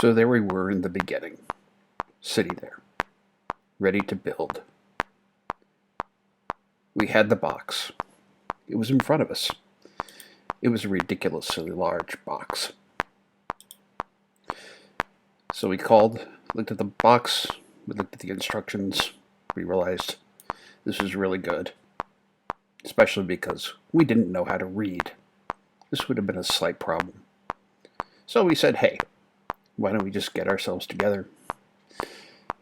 So there we were in the beginning, sitting there, ready to build. We had the box. It was in front of us. It was a ridiculously large box. So we called, looked at the box, we looked at the instructions, we realized this was really good, especially because we didn't know how to read. This would have been a slight problem. So we said, hey, why don't we just get ourselves together?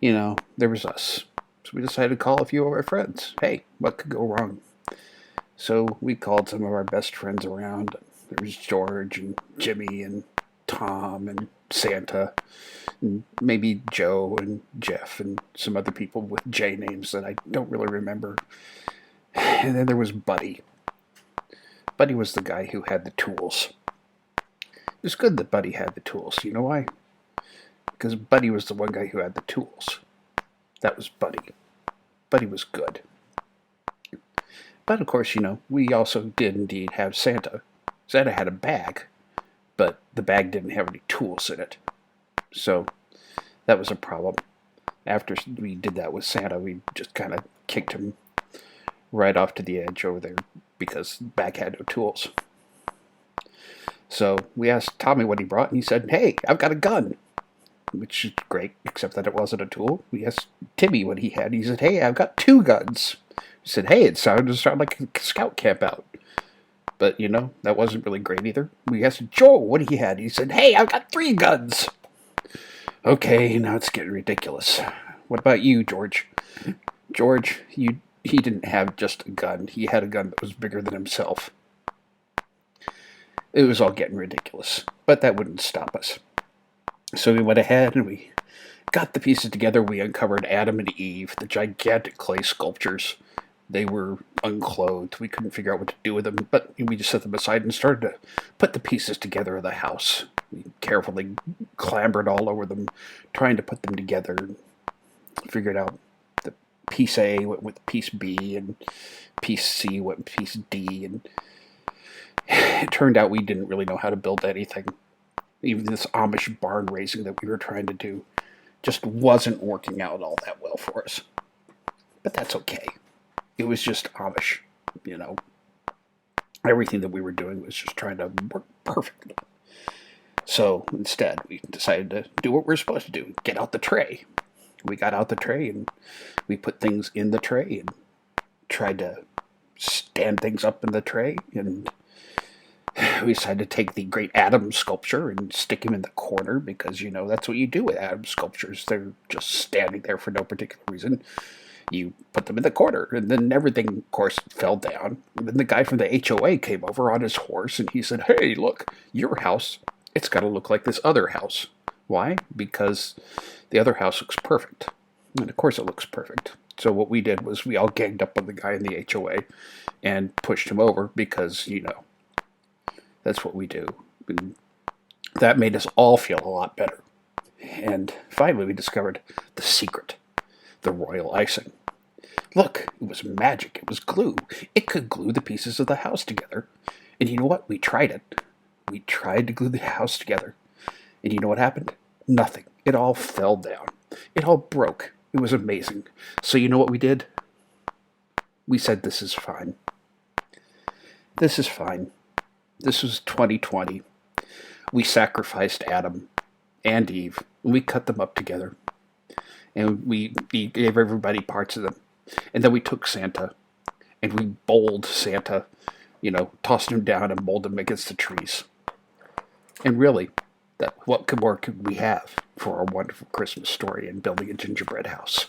There was us. So we decided to call a few of our friends. Hey, what could go wrong? So we called some of our best friends around. There was George and Jimmy and Tom and Santa and maybe Joe and Jeff and some other people with J names that I don't really remember. And then there was Buddy. Buddy was the guy who had the tools. It was good that Buddy had the tools. You know why? Because Buddy was the one guy who had the tools. That was Buddy. Buddy was good. But of course, we also did indeed have Santa. Santa had a bag, but the bag didn't have any tools in it. So that was a problem. After we did that with Santa, we just kind of kicked him right off to the edge over there because the bag had no tools. So we asked Tommy what he brought, and he said, hey, I've got a gun. Which is great, except that it wasn't a tool. We asked Timmy what he had. He said, hey, I've got 2 guns. We said, hey, it sounded like a scout camp out. But, that wasn't really great either. We asked Joe what he had. He said, hey, I've got 3 guns. Okay, now it's getting ridiculous. What about you, George? George, he didn't have just a gun. He had a gun that was bigger than himself. It was all getting ridiculous. But that wouldn't stop us. So we went ahead and we got the pieces together. We uncovered Adam and Eve, the gigantic clay sculptures. They were unclothed. We couldn't figure out what to do with them, but we just set them aside and started to put the pieces together of the house. We carefully clambered all over them, trying to put them together. Figured out that piece A went with piece B, and piece C went with piece D, and it turned out we didn't really know how to build anything. Even this Amish barn raising that we were trying to do just wasn't working out all that well for us. But that's okay. It was just Amish, Everything that we were doing was just trying to work perfectly. So instead, we decided to do what we're supposed to do, get out the tray. We got out the tray and we put things in the tray and tried to stand things up in the tray, and we decided to take the great Adam sculpture and stick him in the corner because, that's what you do with Adam sculptures. They're just standing there for no particular reason. You put them in the corner, and then everything, of course, fell down. And then the guy from the HOA came over on his horse, and he said, hey, look, your house, it's got to look like this other house. Why? Because the other house looks perfect. And, of course, it looks perfect. So what we did was we all ganged up on the guy in the HOA and pushed him over because, that's what we do. And that made us all feel a lot better. And finally we discovered the secret, the royal icing. Look, it was magic. It was glue. It could glue the pieces of the house together. And you know what? We tried it. We tried to glue the house together. And you know what happened? Nothing. It all fell down. It all broke. It was amazing. So you know what we did? We said, this is fine. This is fine. This was 2020. We sacrificed Adam and Eve, and we cut them up together. And we gave everybody parts of them. And then we took Santa, and we bowled Santa, tossed him down and bowled him against the trees. And really, what more could we have for our wonderful Christmas story and building a gingerbread house?